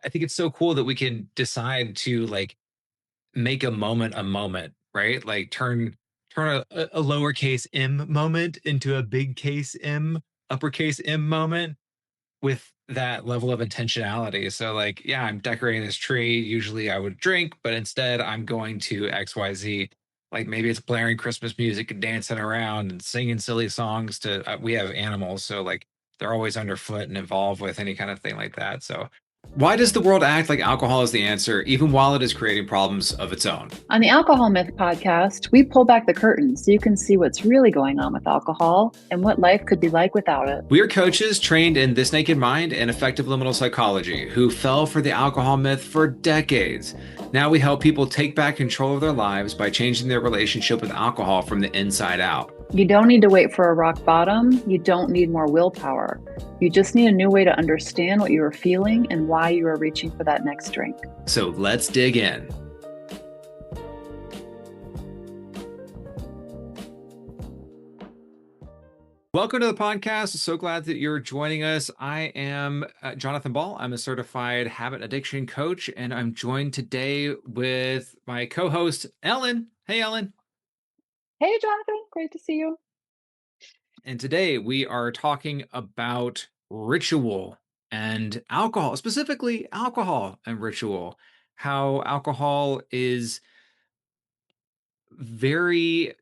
I think it's so cool that we can decide to like make a moment, right? Like turn a lowercase m moment into a big case M, uppercase M moment with that level of intentionality. So like, yeah, I'm decorating this tree. Usually I would drink, but instead I'm going to XYZ. Like maybe it's blaring Christmas music and dancing around and singing silly songs to we have animals, so like they're always underfoot and involved with any kind of thing like that. So why does the world act like alcohol is the answer, even while it is creating problems of its own? On the Alcohol Myth podcast, we pull back the curtain so you can see what's really going on with alcohol and what life could be like without it. We are coaches trained in This Naked Mind and effective liminal psychology who fell for the alcohol myth for decades. Now we help people take back control of their lives by changing their relationship with alcohol from the inside out. You don't need to wait for a rock bottom. You don't need more willpower. You just need a new way to understand what you are feeling and why you are reaching for that next drink. So let's dig in. Welcome to the podcast. So glad that you're joining us. I am Jonathan Ball. I'm a certified habit addiction coach, and I'm joined today with my co-host, Ellen. Hey, Ellen. Hey, Jonathan. Great to see you. And today we are talking about ritual and alcohol, specifically alcohol and ritual, how alcohol is very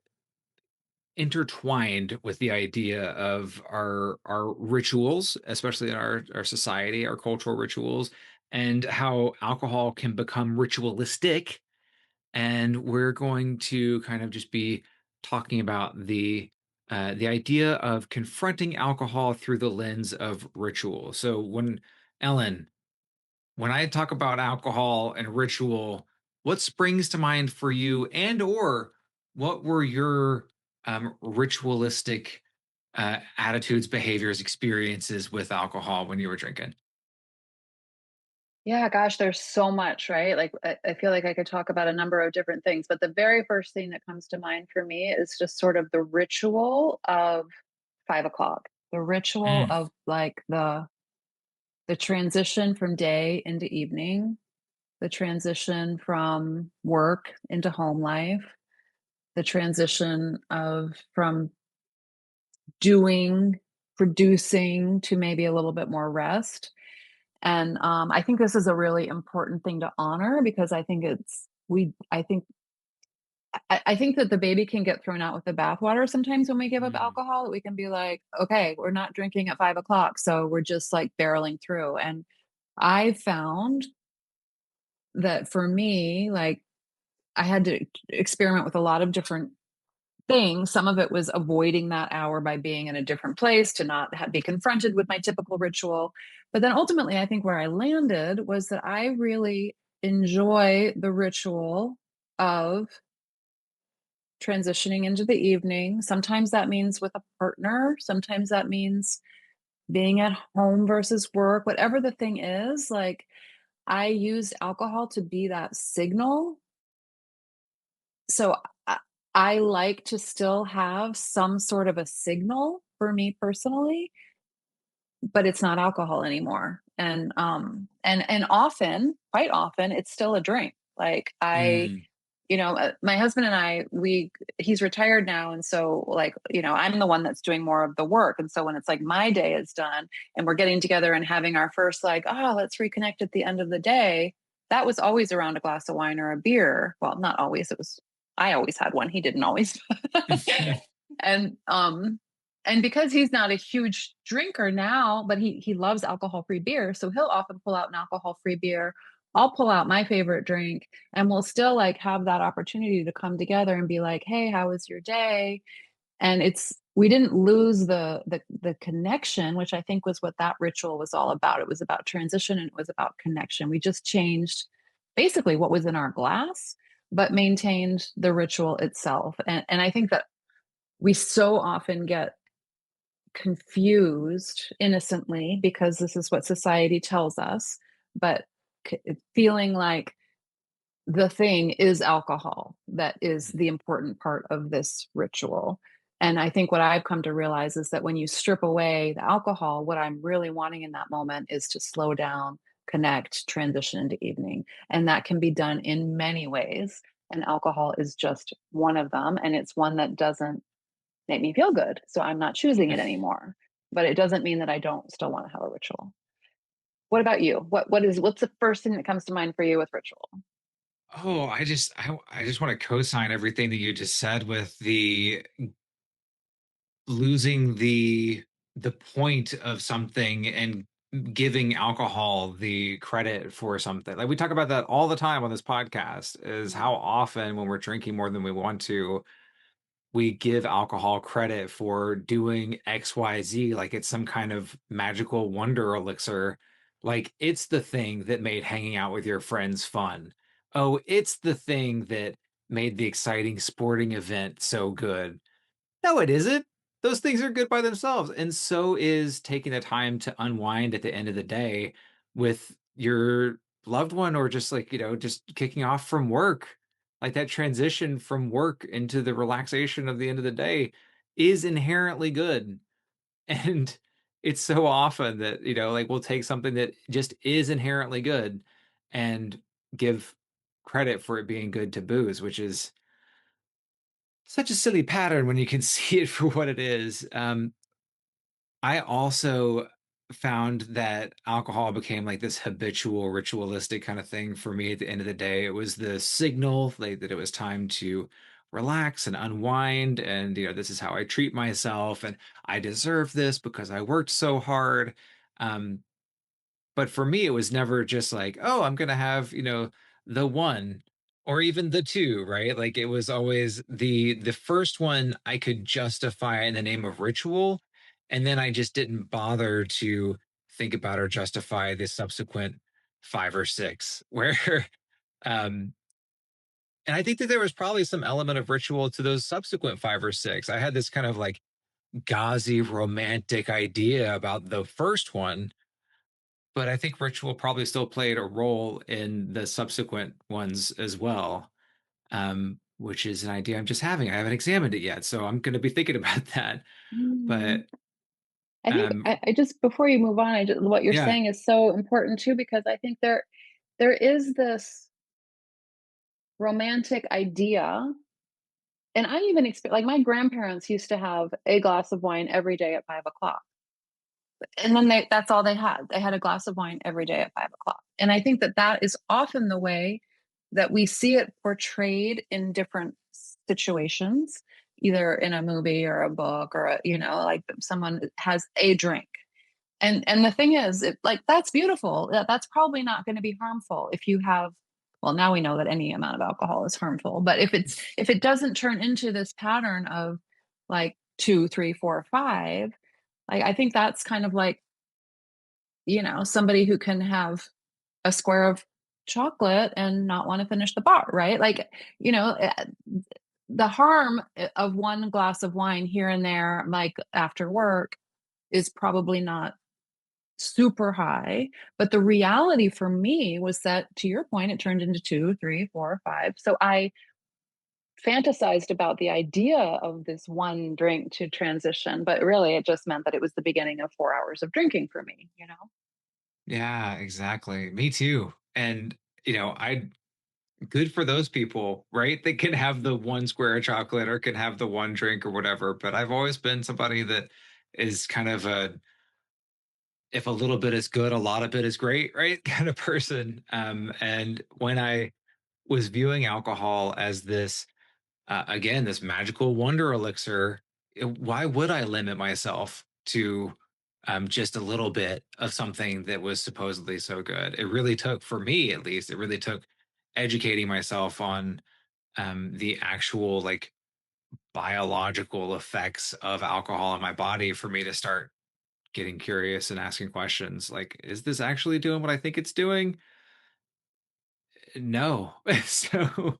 intertwined with the idea of our rituals, especially in our society, our cultural rituals, and how alcohol can become ritualistic. And we're going to kind of just be talking about the idea of confronting alcohol through the lens of ritual. So when Ellen, when I talk about alcohol and ritual, what springs to mind for you, and or what were your ritualistic attitudes, behaviors, experiences with alcohol when you were drinking? Yeah, gosh, there's so much, right? Like, I feel like I could talk about a number of different things, but the very first thing that comes to mind for me is just sort of the ritual of 5 o'clock, the ritual Mm. of like the transition from day into evening, the transition from work into home life, the transition of from doing, producing to maybe a little bit more rest. And I think this is a really important thing to honor because I think it's we I think that the baby can get thrown out with the bathwater sometimes when we give up Mm. alcohol. We can be like, okay, we're not drinking at 5 o'clock, so we're just like barreling through. And I found that for me, like I had to experiment with a lot of different things. Some of it was avoiding that hour by being in a different place to not be confronted with my typical ritual. But then ultimately, I think where I landed was that I really enjoy the ritual of transitioning into the evening. Sometimes that means with a partner, sometimes that means being at home versus work, whatever the thing is. Like I used alcohol to be that signal. So I, I like to still have some sort of a signal for me personally, but it's not alcohol anymore. And often, quite often, it's still a drink. Like Mm. my husband and I, he's retired now. And so like, I'm the one that's doing more of the work. And so when it's like my day is done and we're getting together and having our first, like, oh, let's reconnect at the end of the day, that was always around a glass of wine or a beer. Well, not always. I always had one. He didn't always. and, and because he's not a huge drinker now, but he loves alcohol-free beer. So he'll often pull out an alcohol-free beer. I'll pull out my favorite drink and we'll still like have that opportunity to come together and be like, hey, how was your day? And we didn't lose the connection, which I think was what that ritual was all about. It was about transition and it was about connection. We just changed basically what was in our glass, but maintained the ritual itself. And I think that we so often get confused innocently because this is what society tells us, but feeling like the thing is alcohol that is the important part of this ritual. And I think what I've come to realize is that when you strip away the alcohol, what I'm really wanting in that moment is to slow down, connect, transition into evening. And that can be done in many ways. And alcohol is just one of them. And it's one that doesn't make me feel good. So I'm not choosing it anymore. But it doesn't mean that I don't still want to have a ritual. What about you? What's the first thing that comes to mind for you with ritual? Oh, I just want to co-sign everything that you just said with the losing the point of something and giving alcohol the credit for something. Like we talk about that all the time on this podcast, is how often when we're drinking more than we want to, we give alcohol credit for doing XYZ, like it's some kind of magical wonder elixir. Like it's the thing that made hanging out with your friends fun. Oh, it's the thing that made the exciting sporting event so good. No, it isn't. Those things are good by themselves. And so is taking the time to unwind at the end of the day with your loved one, or just like, just kicking off from work. Like that transition from work into the relaxation of the end of the day is inherently good. And it's so often that, like we'll take something that just is inherently good and give credit for it being good to booze, which is such a silly pattern when you can see it for what it is. I also found that alcohol became like this habitual, ritualistic kind of thing for me at the end of the day. It was the signal like, that it was time to relax and unwind. And, this is how I treat myself. And I deserve this because I worked so hard. Um, but for me, it was never just like, oh, I'm gonna have, the one or even the two, right? Like it was always the first one I could justify in the name of ritual, and then I just didn't bother to think about or justify the subsequent five or six, where um and I think that there was probably some element of ritual to those subsequent five or six. I had this kind of like gauzy romantic idea about the first one, but I think ritual probably still played a role in the subsequent ones as well, which is an idea I'm just having. I haven't examined it yet, so I'm going to be thinking about that. Mm. But I think um, I just before you move on, what you're yeah, saying is so important too, because I think there is this romantic idea, and I even like my grandparents used to have a glass of wine every day at 5 o'clock, and then that's all they had. They had a glass of wine every day at 5 o'clock, and I think that that is often the way that we see it portrayed in different situations, either in a movie or a book or like someone has a drink. And the thing is, like that's beautiful. That's probably not going to be harmful if you have. Well, now we know that any amount of alcohol is harmful. But if it doesn't turn into this pattern of like two, three, four, five, like I think that's kind of like somebody who can have a square of chocolate and not want to finish the bar, right? Like you know, eh, the harm of one glass of wine here and there, like after work, is probably not super high. But the reality for me was that, to your point, it turned into two, three, four, five. So I fantasized about the idea of this one drink to transition, but really it just meant that it was the beginning of 4 hours of drinking for me. yeah, exactly. Me too. And I good for those people, right? They can have the one square of chocolate or can have the one drink or whatever. But I've always been somebody that is kind of a if a little bit is good, a lot of it is great, right? Kind of person. And when I was viewing alcohol as this, again, this magical wonder elixir, why would I limit myself to just a little bit of something that was supposedly so good? It really took, for me at least, it really took educating myself on the actual like biological effects of alcohol in my body for me to start getting curious and asking questions like, is this actually doing what I think it's doing? No. So,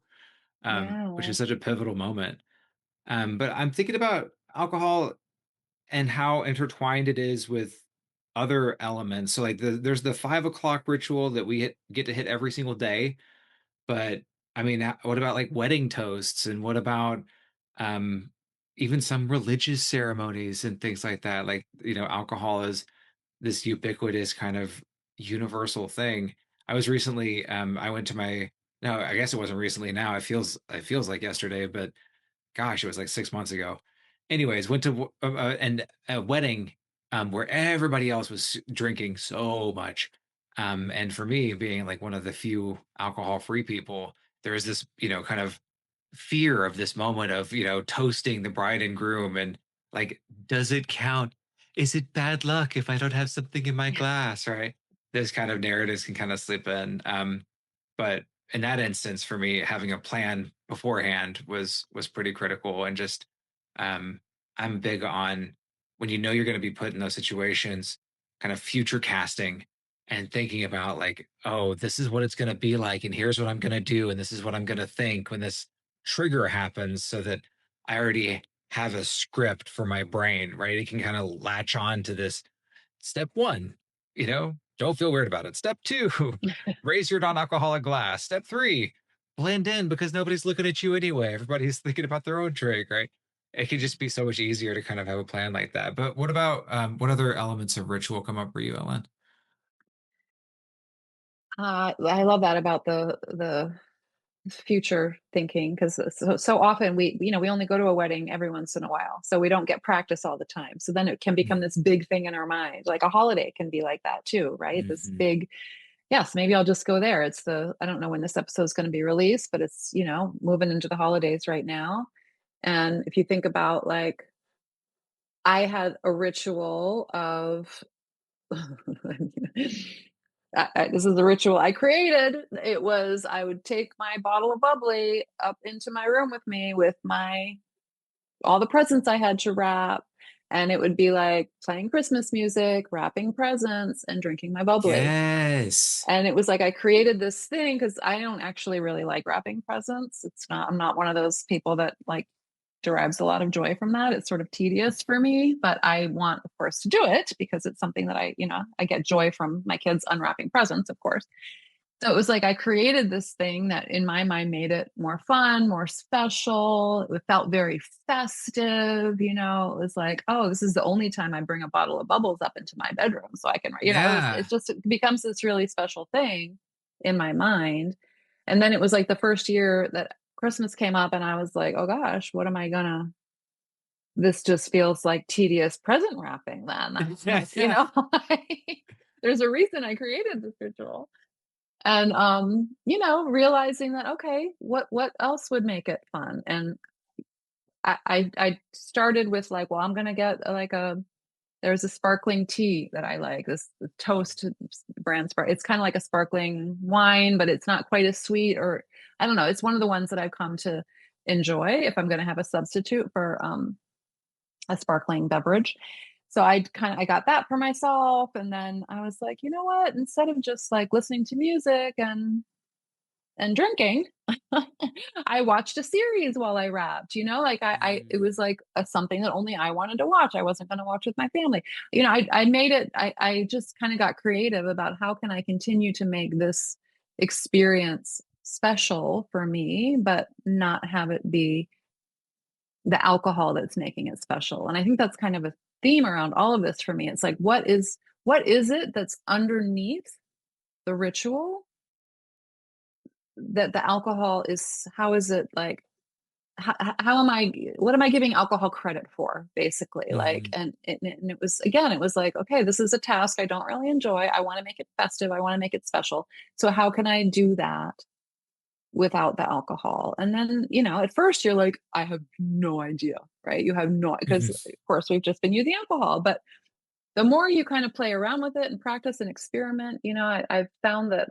which Yeah. is such a pivotal moment. But I'm thinking about alcohol and how intertwined it is with other elements. So, like, there's the 5 o'clock ritual that we get to hit every single day. But I mean, what about like wedding toasts, and what about um, even some religious ceremonies and things like that? Like, alcohol is this ubiquitous kind of universal thing. I was recently, I went to my, no, I guess it wasn't recently now. It feels like yesterday, but gosh, it was like 6 months ago. Anyways, went to and a wedding where everybody else was drinking so much. And for me, being like one of the few alcohol-free people, there was this, kind of fear of this moment of, toasting the bride and groom and like, does it count? Is it bad luck if I don't have something in my glass, right? Those kind of narratives can kind of slip in. But in that instance, for me, having a plan beforehand was pretty critical. And just um, I'm big on when you know you're going to be put in those situations, kind of future casting and thinking about like, oh, this is what it's going to be like, and here's what I'm going to do, and this is what I'm going to think when this trigger happens, so that I already have a script for my brain, right? It can kind of latch on to this. Step one, don't feel weird about it. Step two, raise your non alcoholic glass. Step three, blend in because nobody's looking at you anyway. Everybody's thinking about their own drink, right? It can just be so much easier to kind of have a plan like that. But what about what other elements of ritual come up for you, Ellen? I love that about the future thinking because so often we only go to a wedding every once in a while, so we don't get practice all the time. So then it can become this big thing in our mind. Like a holiday can be like that too, right? This Mm-hmm. big, yes, maybe I'll just go there. It's the I don't know when this episode is going to be released, but it's moving into the holidays right now. And if you think about like I had a ritual of this is the ritual I created. It was I would take my bottle of bubbly up into my room with me with my all the presents I had to wrap. And it would be like playing Christmas music, wrapping presents, and drinking my bubbly. Yes. And it was like I created this thing because I don't actually really like wrapping presents. I'm not one of those people that like derives a lot of joy from that. It's sort of tedious for me, but I want, of course, to do it because it's something that I get joy from my kids unwrapping presents, of course. So it was like I created this thing that in my mind made it more fun, more special. It felt very festive. It was like, oh, this is the only time I bring a bottle of bubbles up into my bedroom so I can, Yeah. it becomes this really special thing in my mind. And then it was like the first year that Christmas came up and I was like, oh gosh, what am I gonna this just feels like tedious present wrapping then. Yeah. Yeah. Like, there's a reason I created this ritual. And realizing that okay, what else would make it fun? And I started with like, well, I'm gonna get like there's a sparkling tea that I like, this toast brand spark. It's kind of like a sparkling wine, but it's not quite as sweet, or I don't know. It's one of the ones that I've come to enjoy if I'm gonna have a substitute for a sparkling beverage. So I got that for myself. And then I was like, you know what? Instead of just like listening to music and drinking, I watched a series while I rapped, like it was like something that only I wanted to watch. I wasn't going to watch with my family. I made it, I just kind of got creative about how can I continue to make this experience special for me, but not have it be the alcohol that's making it special. And I think that's kind of a theme around all of this for me. It's like, what is it that's underneath the ritual that the alcohol is, how is it like, how am I, what am I giving alcohol credit for basically? Like, Mhm. and it was, again, it was like, okay, this is a task I don't really enjoy. I want to make it festive. I want to make it special. So how can I do that without the alcohol? And then, at first you're like, I have no idea, right? You have no, because Mhm. of course we've just been using alcohol, but the more you kind of play around with it and practice and experiment, I've found that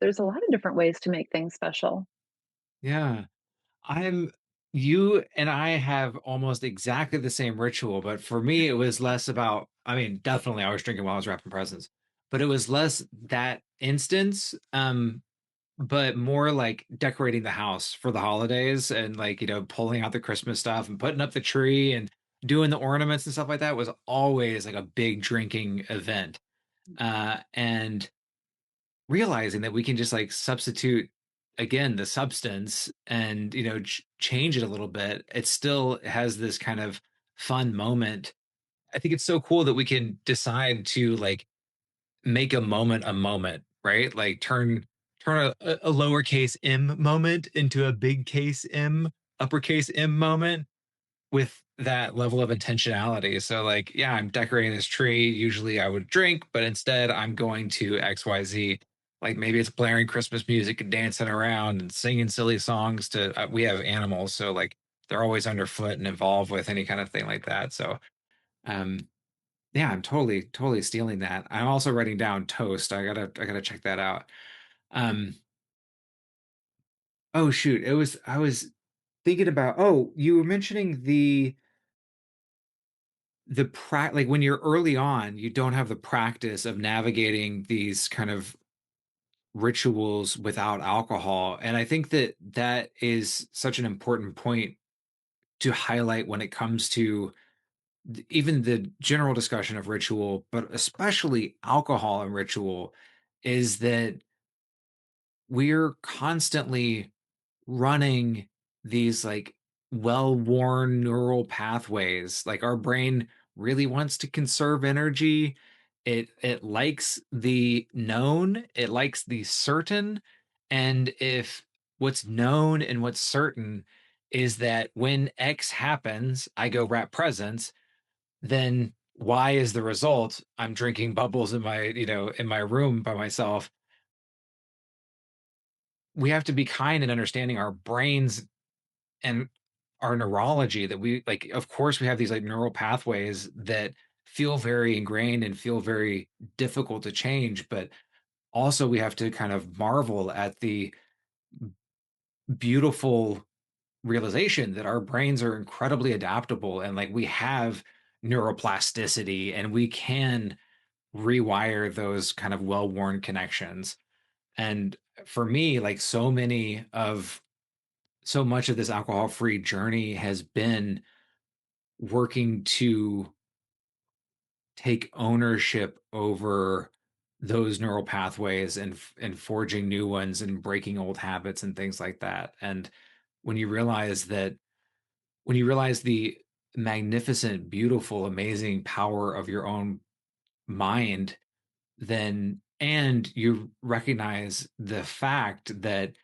there's a lot of different ways to make things special. Yeah. I'm You and I have almost exactly the same ritual, but for me, it was less about, I mean, definitely I was drinking while I was wrapping presents, but it was less that instance, but more like decorating the house for the holidays and like, pulling out the Christmas stuff and putting up the tree and doing the ornaments and stuff like that was always like a big drinking event. And realizing that we can just like substitute again the substance and change it a little bit, it still has this kind of fun moment. I think it's so cool that we can decide to like make a moment, right? Like turn a lowercase m moment into a big case M, uppercase M moment with that level of intentionality. So like, yeah, I'm decorating this tree. Usually I would drink, but instead I'm going to XYZ. Like maybe it's blaring Christmas music and dancing around and singing silly songs to we have animals, so like they're always underfoot and involved with any kind of thing like that. So um yeah, I'm totally stealing that. I'm also writing down toast. I gotta check that out. Um oh shoot, it was I was thinking about, oh, you were mentioning like when you're early on, you don't have the practice of navigating these kind of rituals without alcohol. And I think that that is such an important point to highlight when it comes to even the general discussion of ritual, but especially alcohol and ritual, is that we're constantly running these like well-worn neural pathways. Like our brain really wants to conserve energy. It likes the known, it likes the certain. And if what's known and what's certain is that when X happens, I go wrap presents, then Y is the result. I'm drinking bubbles in my, in my room by myself. We have to be kind in understanding our brains and our neurology, that we like, of course we have these like neural pathways that feel very ingrained and feel very difficult to change, but also we have to kind of marvel at the beautiful realization that our brains are incredibly adaptable, and like we have neuroplasticity and we can rewire those kind of well-worn connections. And for me, like so much of this alcohol free journey has been working to take ownership over those neural pathways and forging new ones and breaking old habits and things like that. And when you realize that, when you realize the magnificent, beautiful, amazing power of your own mind, then and you recognize the fact that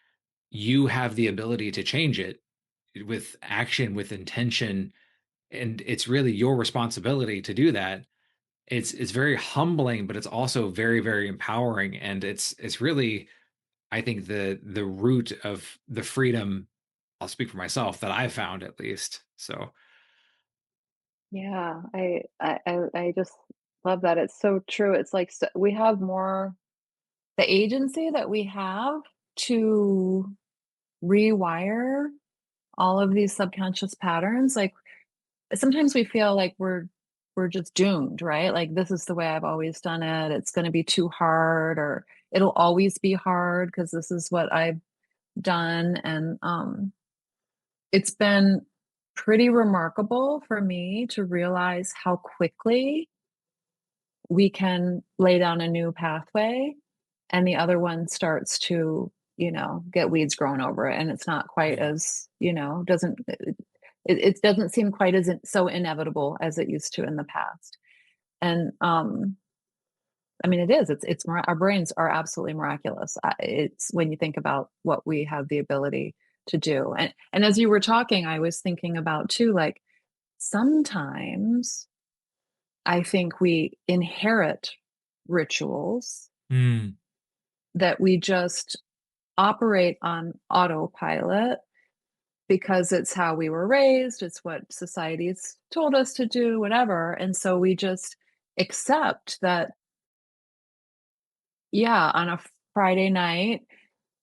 you have the ability to change it with action, with intention, and it's really your responsibility to do that. It's very humbling, but it's also very empowering, and it's really, I think, the root of the freedom, I'll speak for myself, that I found at least. So Yeah, I just love that. It's so true. It's like we have more the agency that we have to rewire all of these subconscious patterns. Like sometimes we feel like we're just doomed, right? Like this is the way I've always done it. It's going to be too hard, or it'll always be hard because this is what I've done. And it's been pretty remarkable for me to realize how quickly we can lay down a new pathway and the other one starts to, get weeds growing over it. And it's not quite yeah. as, it doesn't seem quite as so inevitable as it used to in the past. And I mean, it is. Our brains are absolutely miraculous. It's when you think about what we have the ability to do. And as you were talking, I was thinking about too, like sometimes I think we inherit rituals Mm, that we just operate on autopilot because it's how we were raised, it's what society's told us to do, whatever. And so we just accept that, yeah, on a Friday night,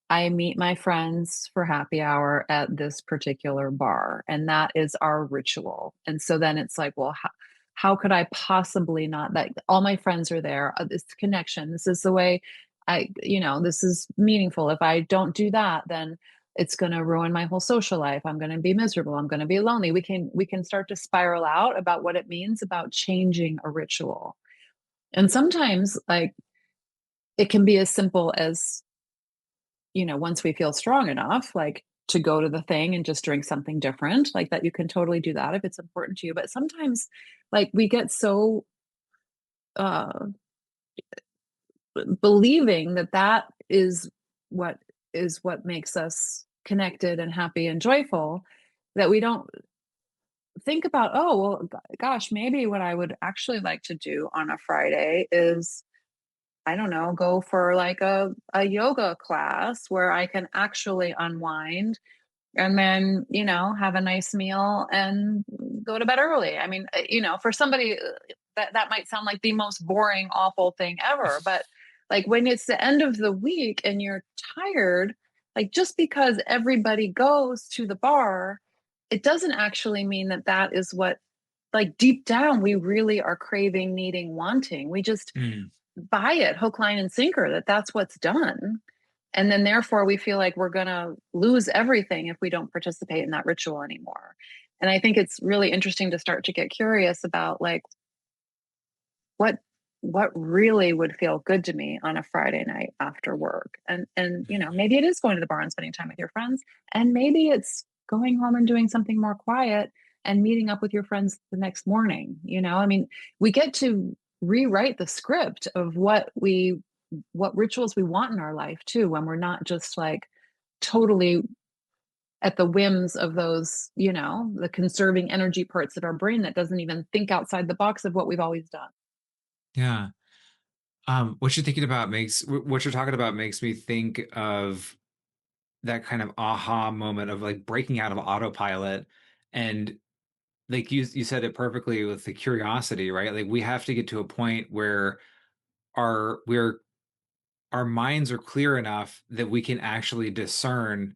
I meet my friends for happy hour at this particular bar, and that is our ritual. And so then it's like, well, how could I possibly not? That all my friends are there. This connection. This is the way this is meaningful. If I don't do that, then it's going to ruin my whole social life. I'm going to be miserable. I'm going to be lonely. We can start to spiral out about what it means about changing a ritual. And sometimes, like, it can be as simple as once we feel strong enough, like to go to the thing and just drink something different, like that, you can totally do that if it's important to you. But sometimes, like, we get so uh believing that that what is what makes us connected and happy and joyful, that we don't think about, oh, well, gosh, maybe what I would actually like to do on a Friday is, I don't know, go for like a yoga class where I can actually unwind and then, have a nice meal and go to bed early. I mean, for somebody, that might sound like the most boring, awful thing ever, but like when it's the end of the week and you're tired, like just because everybody goes to the bar, it doesn't actually mean that that is what, like, deep down we really are craving, needing, wanting. We just Mm. buy it hook, line, and sinker that that's what's done. And then therefore we feel like we're going to lose everything if we don't participate in that ritual anymore. And I think it's really interesting to start to get curious about, like, what what really would feel good to me on a Friday night after work. And maybe it is going to the bar and spending time with your friends, and maybe it's going home and doing something more quiet and meeting up with your friends the next morning. I mean, we get to rewrite the script of what rituals we want in our life too, when we're not just like totally at the whims of those, the conserving energy parts of our brain that doesn't even think outside the box of what we've always done. Yeah. What you're talking about makes me think of that kind of aha moment of like breaking out of autopilot. And like you said it perfectly with the curiosity, right? Like we have to get to a point where we're our minds are clear enough that we can actually discern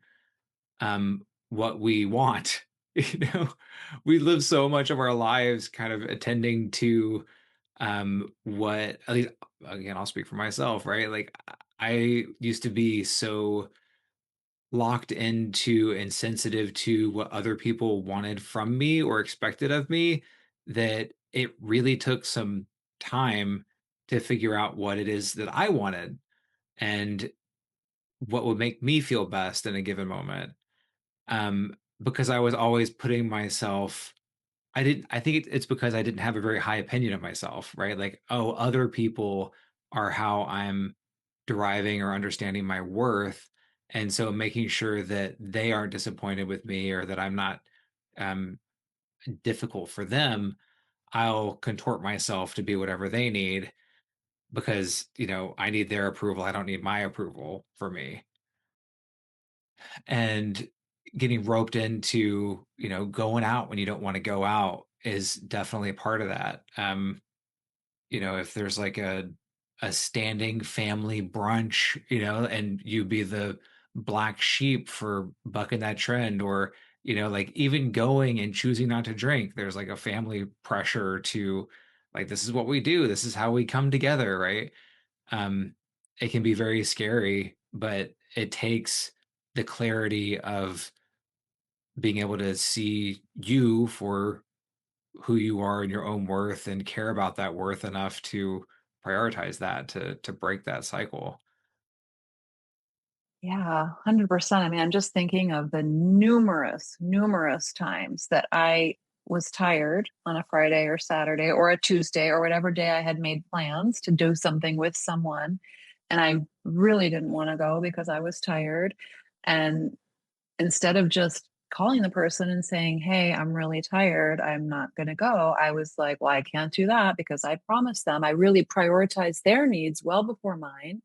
what we want. you know we live so much of our lives kind of attending to what, at least, again, I'll speak for myself, right? Like I used to be so locked into and sensitive to what other people wanted from me or expected of me that it really took some time to figure out what it is that I wanted and what would make me feel best in a given moment. Because I was always putting myself, I think it's because I didn't have a very high opinion of myself, right? Like, oh, other people are how I'm deriving or understanding my worth. And so making sure that they aren't disappointed with me or that I'm not um, difficult for them, I'll contort myself to be whatever they need because, I need their approval. I don't need my approval for me. And getting roped into, going out when you don't want to go out is definitely a part of that. If there's like a standing family brunch, and you be the black sheep for bucking that trend, or like even going and choosing not to drink, there's like a family pressure to like this is what we do, this is how we come together, right? um it can be very scary, but it takes the clarity of being able to see you for who you are and your own worth and care about that worth enough to prioritize that to break that cycle. Yeah, 100%. I mean, I'm just thinking of the numerous, numerous times that I was tired on a Friday or Saturday or a Tuesday or whatever day I had made plans to do something with someone. And I really didn't want to go because I was tired. And instead of just calling the person and saying, hey, I'm really tired, I'm not going to go, I was like, well, I can't do that because I promised them. I really prioritized their needs well before mine.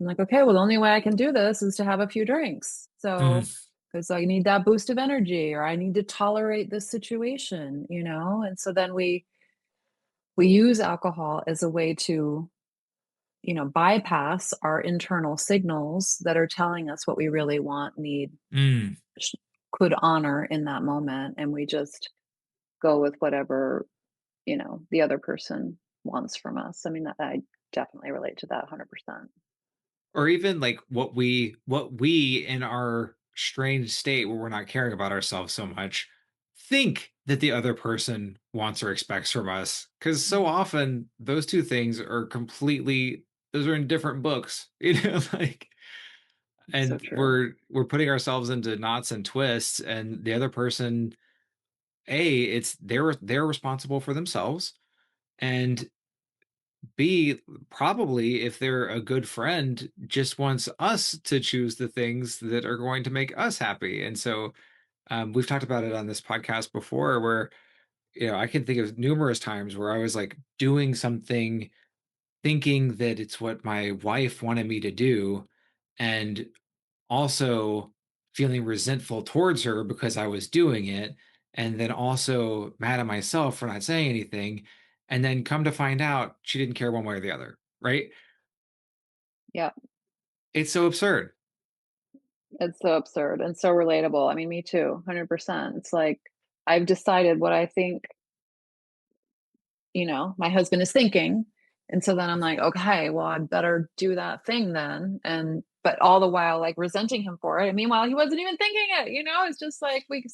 I'm like, okay, well, the only way I can do this is to have a few drinks. Mm. So, because I need that boost of energy or I need to tolerate this situation. And so then we use alcohol as a way to, bypass our internal signals that are telling us what we really want, need, Mm. sh- could honor in that moment. And we just go with whatever, the other person wants from us. I mean, I definitely relate to that 100%. Or even like what we in our strange state where we're not caring about ourselves so much think that the other person wants or expects from us, because so Mm. often those two things are completely, those are in different books. Like, So and true. we're putting ourselves into knots and twists, and the other person, it's they're responsible for themselves, and B, probably if they're a good friend, just wants us to choose the things that are going to make us happy. And so we've talked about it on this podcast before where, I can think of numerous times where I was like doing something thinking that it's what my wife wanted me to do, and also feeling resentful towards her because I was doing it, and then also mad at myself for not saying anything. And then come to find out she didn't care one way or the other, right? Yeah, It's so absurd. it's so absurd and so relatable. I mean, me too, 100%. It's like I've decided what I think, my husband is thinking. And so then I'm like, okay, well, I better do that thing then. And but all the while like resenting him for it. And meanwhile, he wasn't even thinking it. It's just like we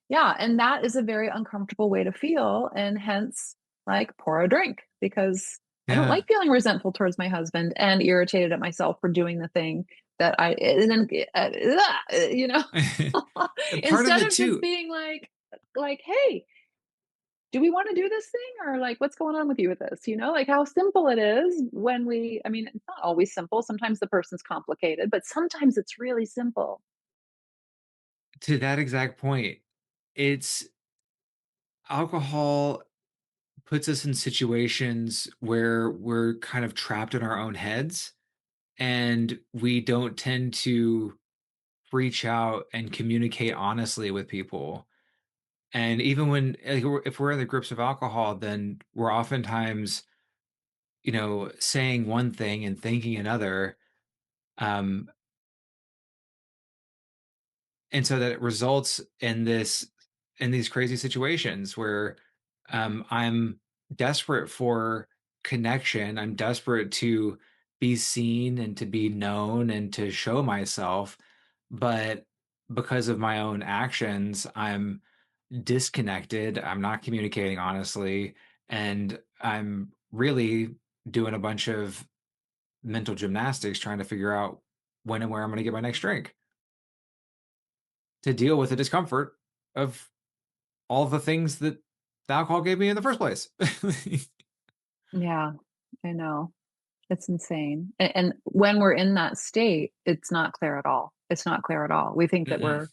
yeah, and that is a very uncomfortable way to feel. And hence, like pour a drink because I don't Yeah. like feeling resentful towards my husband and irritated at myself for doing the thing that I and then you know, And part of instead it of just too. being like, hey, do we want to do this thing or like what's going on with you with this, like how simple it is when I mean it's not always simple, sometimes the person's complicated, but sometimes it's really simple. To that exact point, it's alcohol puts us in situations where we're kind of trapped in our own heads, and we don't tend to reach out and communicate honestly with people. And even when if we're in the grips of alcohol, then we're oftentimes, saying one thing and thinking another. Um, and so that it results in these crazy situations where I'm desperate for connection. I'm desperate to be seen and to be known and to show myself, but because of my own actions I'm disconnected. I'm not communicating honestly, and I'm really doing a bunch of mental gymnastics trying to figure out when and where I'm going to get my next drink to deal with the discomfort of all the things that the alcohol gave me in the first place. Yeah, I know. It's insane. And when we're in that state, it's not clear at all. It's not clear at all. We think that Mm-mm.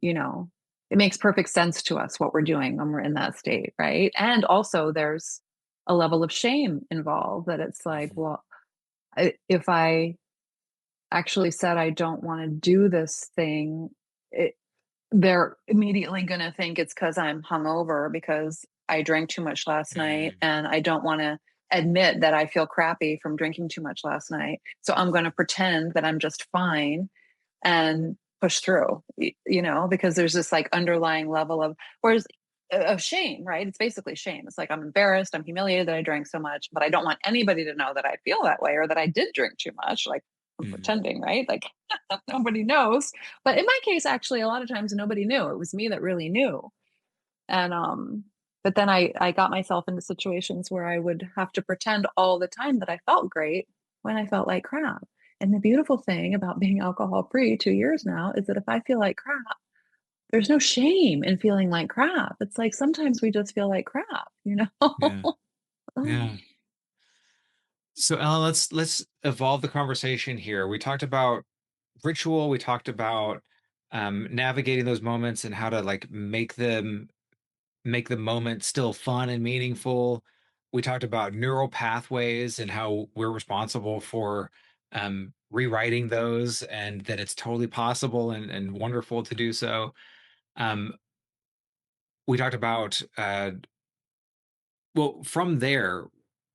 you know, it makes perfect sense to us what we're doing when we're in that state, right? And also there's a level of shame involved that it's like, Mhm. well, if I actually said I don't want to do this thing, it, they're immediately going to think it's because I'm hungover because I drank too much last night Mm. and I don't want to admit that I feel crappy from drinking too much last night. So I'm going to pretend that I'm just fine and push through, because there's this like underlying level of shame, right? It's basically shame. It's like I'm embarrassed, I'm humiliated that I drank so much, but I don't want anybody to know that I feel that way or that I did drink too much. Like I'm Mhm. pretending, right? Like nobody knows. But in my case, actually, a lot of times nobody knew. It was me that really knew. And but then I got myself into situations where I would have to pretend all the time that I felt great when I felt like crap. And the beautiful thing about being alcohol free 2 years now is that if I feel like crap, there's no shame in feeling like crap. It's like sometimes we just feel like crap. Yeah. Yeah. So Ellen, let's evolve the conversation here. We talked about ritual. We talked about navigating those moments and how to like make the moment still fun and meaningful. We talked about neural pathways and how we're responsible for rewriting those, and that it's totally possible and wonderful to do so. Um, we talked about well, from there,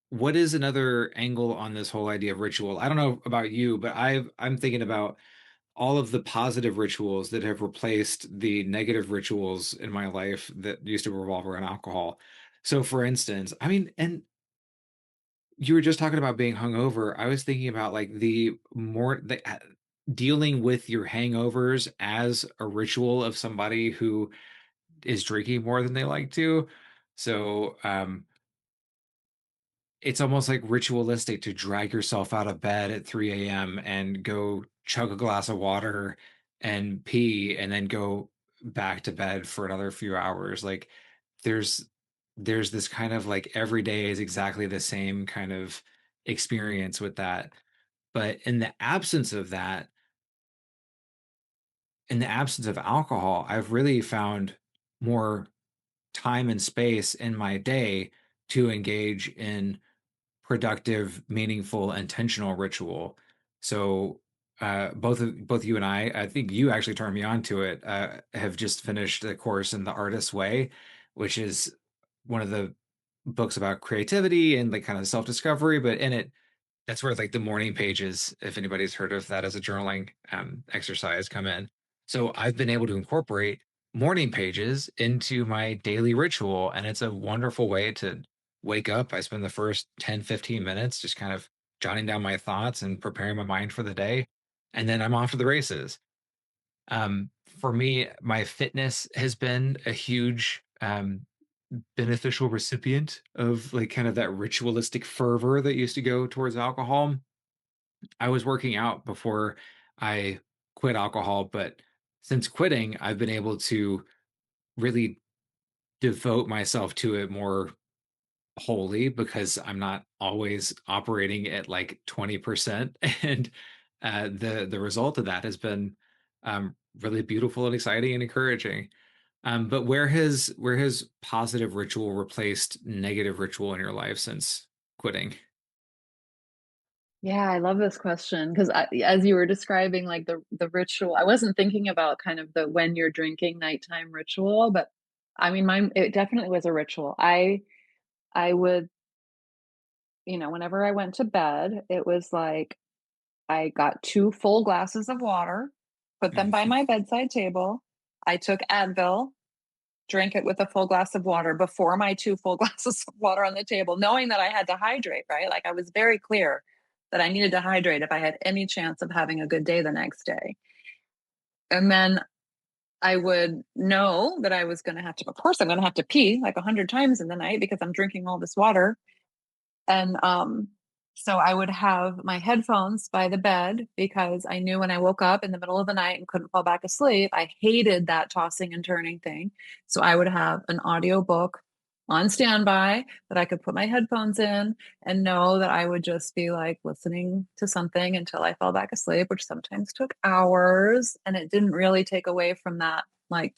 what is another angle on this whole idea of ritual? I don't know about you, but I'm thinking about all of the positive rituals that have replaced the negative rituals in my life that used to revolve around alcohol. So, for instance, I mean, and you were just talking about being hungover. I was thinking about like dealing with your hangovers as a ritual of somebody who is drinking more than they like to. So, it's almost like ritualistic to drag yourself out of bed at 3 a.m. and go chug a glass of water and pee and then go back to bed for another few hours. Like there's there's this kind of like every day is exactly the same kind of experience with that. But in the absence of alcohol, I've really found more time and space in my day to engage in productive, meaningful, intentional ritual. So both you and I think you actually turned me on to it, have just finished a course in The Artist's Way, which is one of the books about creativity and like kind of self-discovery, but in it, that's where like the morning pages, if anybody's heard of that as a journaling exercise, come in. So I've been able to incorporate morning pages into my daily ritual, and it's a wonderful way to wake up. I spend the first 10, 15 minutes just kind of jotting down my thoughts and preparing my mind for the day. And then I'm off to the races. For me, my fitness has been a huge beneficial recipient of like kind of that ritualistic fervor that used to go towards alcohol. I was working out before I quit alcohol, but since quitting, I've been able to really devote myself to it more wholly because I'm not always operating at like 20%. And the result of that has been really beautiful and exciting and encouraging. But where has positive ritual replaced negative ritual in your life since quitting? Yeah, I love this question because as you were describing like the ritual, I wasn't thinking about kind of the when you're drinking nighttime ritual, but I mean, mine it definitely was a ritual. I would, whenever I went to bed, it was like I got two full glasses of water, put them by Mhm. my bedside table. I took Advil, drank it with a full glass of water before my two full glasses of water on the table, knowing that I had to hydrate, right? Like I was very clear that I needed to hydrate if I had any chance of having a good day the next day. And then I would know that I was going to have to, of course, I'm going to have to pee like 100 times in the night because I'm drinking all this water. And so I would have my headphones by the bed because I knew when I woke up in the middle of the night and couldn't fall back asleep, I hated that tossing and turning thing. So I would have an audio book on standby that I could put my headphones in and know that I would just be like listening to something until I fell back asleep, which sometimes took hours. And it didn't really take away from that like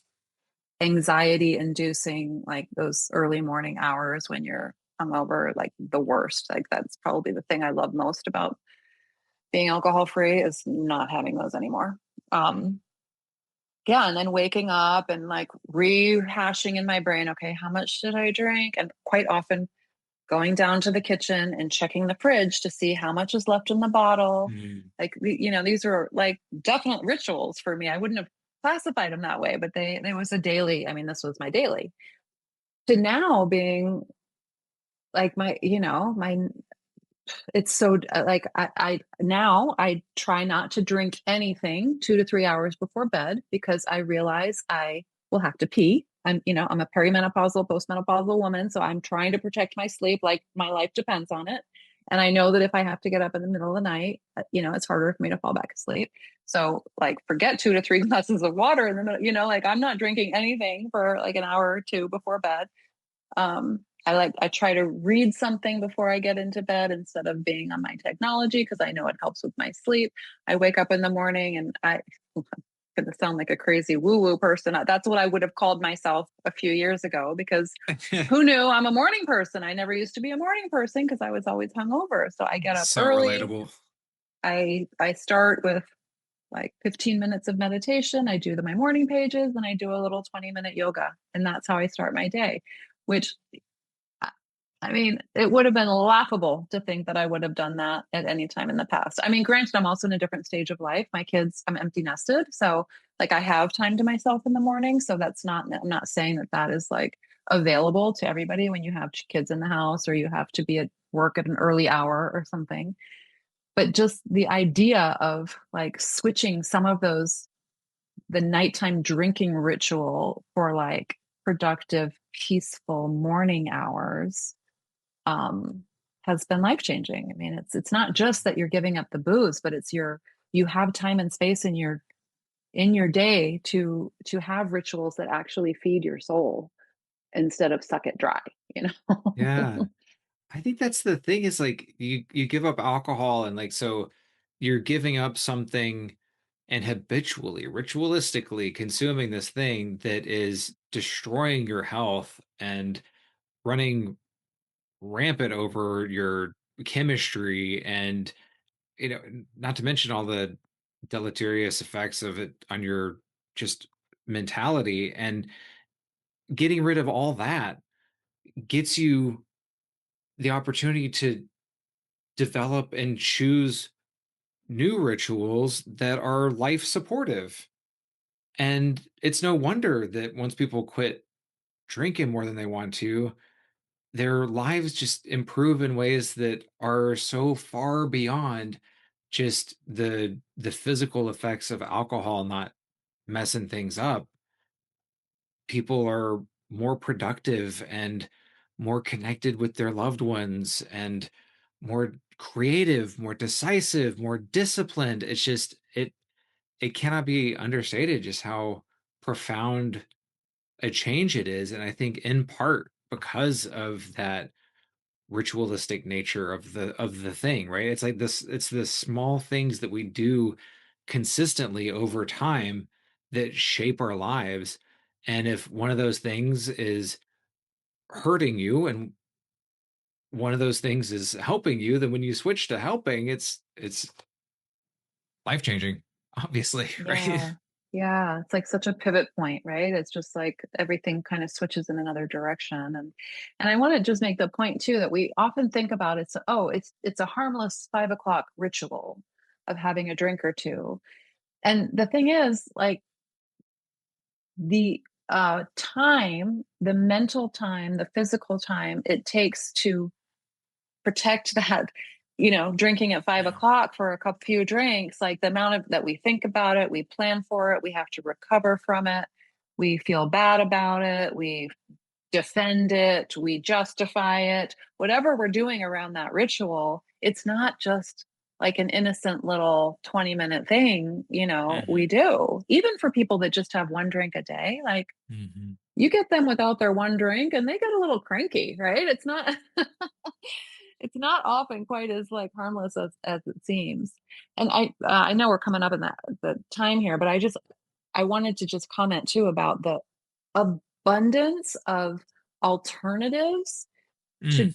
anxiety inducing like those early morning hours when you're hungover, like the worst. Like that's probably the thing I love most about being alcohol free is not having those anymore. Um, yeah, and then waking up and like rehashing in my brain, okay, how much did I drink? And quite often going down to the kitchen and checking the fridge to see how much is left in the bottle. Mm. Like these are like definite rituals for me. I wouldn't have classified them that way, but they was a daily. I mean, this was my daily to now being like my it's so like I now I try not to drink anything 2 to 3 hours before bed because I realize I will have to pee. I'm a perimenopausal, postmenopausal woman, so I'm trying to protect my sleep like my life depends on it. And I know that if I have to get up in the middle of the night, it's harder for me to fall back asleep. So like forget 2 to 3 glasses of water in the middle, like I'm not drinking anything for like an hour or two before bed. I try to read something before I get into bed instead of being on my technology because I know it helps with my sleep. I wake up in the morning and I'm gonna sound like a crazy woo-woo person. That's what I would have called myself a few years ago because who knew I'm a morning person? I never used to be a morning person because I was always hungover. So I get up So early. relatable. I start with like 15 minutes of meditation. I do my morning pages and I do a little 20-minute yoga. And that's how I start my day, which I mean, it would have been laughable to think that I would have done that at any time in the past. I mean, granted, I'm also in a different stage of life. My kids, I'm empty nested. So, like, I have time to myself in the morning. So, I'm not saying that that is like available to everybody when you have kids in the house or you have to be at work at an early hour or something. But just the idea of like switching some of the nighttime drinking ritual for like productive, peaceful morning hours um, has been life changing. I mean, it's not just that you're giving up the booze, but you have time and space in your day to have rituals that actually feed your soul. instead of suck it dry, you know? Yeah. I think that's the thing is like you give up alcohol and like so you're giving up something and habitually, ritualistically consuming this thing that is destroying your health and running rampant over your chemistry and not to mention all the deleterious effects of it on your just mentality and getting rid of all that gets you the opportunity to develop and choose new rituals that are life supportive. And it's no wonder that once people quit drinking more than they want to, their lives just improve in ways that are so far beyond just the physical effects of alcohol not messing things up. People are more productive and more connected with their loved ones and more creative, more decisive, more disciplined. It's just it cannot be understated just how profound a change it is. And I think in part because of that ritualistic nature of the thing, right? It's like this it's the small things that we do consistently over time that shape our lives. And if one of those things is hurting you and one of those things is helping you, then when you switch to helping, it's life changing, obviously, right? Yeah. Yeah. It's like such a pivot point, right? It's just like everything kind of switches in another direction. And I want to just make the point too that we often think about it's oh, it's a harmless 5 o'clock ritual of having a drink or two. And the thing is, like the time, the mental time, the physical time it takes to protect that, drinking at 5 o'clock for a couple few drinks, like the amount of that we think about it, we plan for it, we have to recover from it, we feel bad about it, we defend it, we justify it, whatever we're doing around that ritual, it's not just like an innocent little 20-minute thing, we Mhm, do. Even for people that just have one drink a day, like mhm. you get them without their one drink and they get a little cranky, right? It's not it's not often quite as like harmless as it seems. And I know we're coming up in that the time here, but I wanted to just comment too about the abundance of alternatives Mm, to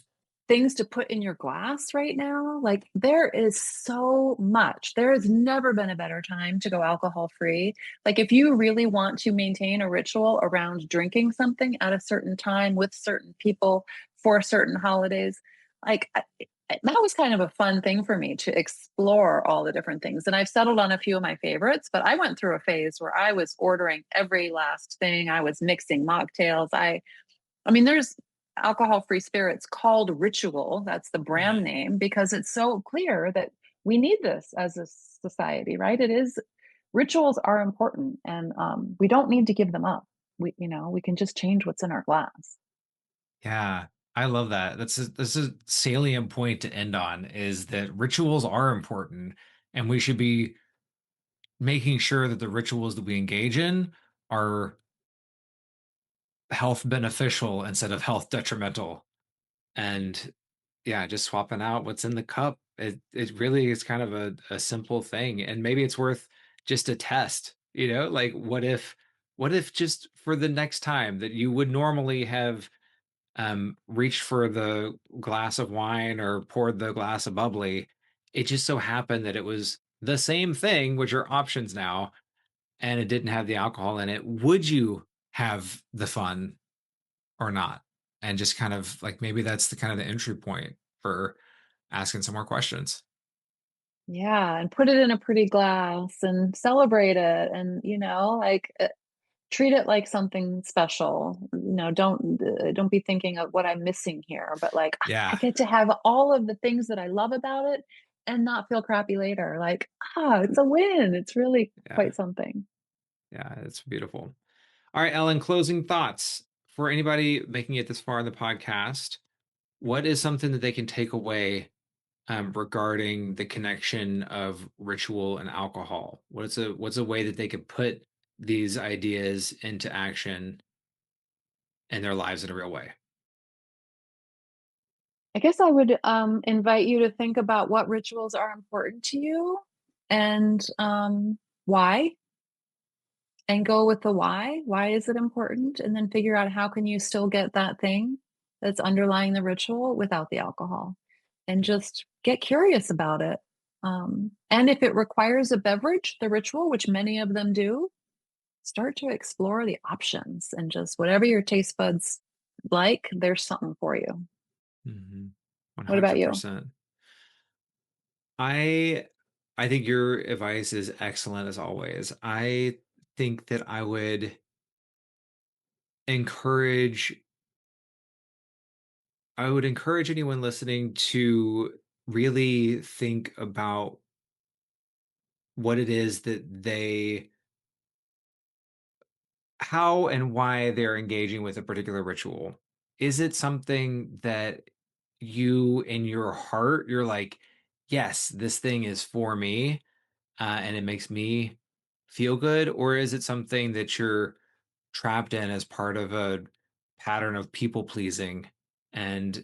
things to put in your glass right now. Like there is so much. There has never been a better time to go alcohol free. Like if you really want to maintain a ritual around drinking something at a certain time with certain people for certain holidays, like that was kind of a fun thing for me to explore all the different things. And I've settled on a few of my favorites, but I went through a phase where I was ordering every last thing. I was mixing mocktails. I mean, there's alcohol-free spirits called Ritual. That's the brand mm. name because it's so clear that we need this as a society, right? It is rituals are important, and we don't need to give them up. We can just change what's in our glass. Yeah, I love that. That's a salient point to end on is that rituals are important and we should be making sure that the rituals that we engage in are health beneficial instead of health detrimental. And yeah, just swapping out what's in the cup. It really is kind of a simple thing. And maybe it's worth just a test, like what if just for the next time that you would normally have reached for the glass of wine or poured the glass of bubbly, it just so happened that it was the same thing, which are options now, and it didn't have the alcohol in it. Would you have the fun or not? And just kind of like maybe that's the kind of the entry point for asking some more questions. Yeah, and put it in a pretty glass and celebrate it, and like treat it like something special. Don't be thinking of what I'm missing here, but like I Yeah. get to have all of the things that I love about it and not feel crappy later. Like, it's a win. It's really Yeah. quite something. Yeah. It's beautiful. All right, Ellen, closing thoughts for anybody making it this far in the podcast. What is something that they can take away regarding the connection of ritual and alcohol? What's a way that they could put these ideas into action in their lives in a real way? I guess I would invite you to think about what rituals are important to you and why, and go with the why. Why is it important? And then figure out how can you still get that thing that's underlying the ritual without the alcohol, and just get curious about it. And if it requires a beverage, the ritual, which many of them do, start to explore the options and just whatever your taste buds like, there's something for you. Mhm. What about you? 100%. I I think your advice is excellent as always. I think that encourage I would encourage anyone listening to really think about what it is that they how and why they're engaging with a particular ritual. Is it something that you in your heart you're like, yes, this thing is for me, and it makes me feel good, or is it something that you're trapped in as part of a pattern of people pleasing and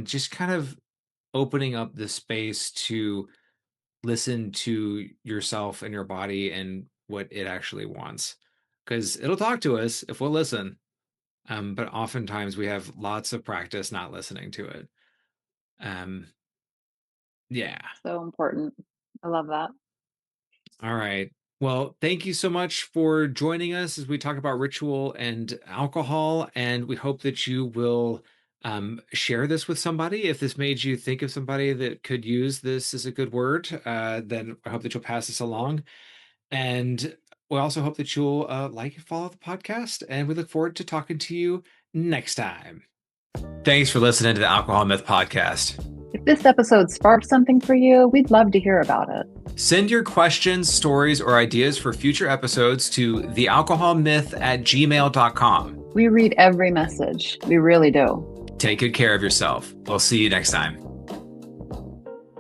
just kind of opening up the space to listen to yourself and your body and what it actually wants, because it'll talk to us if we'll listen, but oftentimes we have lots of practice not listening to it. um yeah. So important. I love that. All right. Well, thank you so much for joining us as we talk about ritual and alcohol. And we hope that you will share this with somebody. If this made you think of somebody that could use this as a good word, then I hope that you'll pass this along. And we also hope that you'll like and follow the podcast. And we look forward to talking to you next time. Thanks for listening to the Alcohol Myth podcast. If this episode sparked something for you, we'd love to hear about it. Send your questions, stories, or ideas for future episodes to thealcoholmyth@gmail.com. We read every message. We really do. Take good care of yourself. We'll see you next time.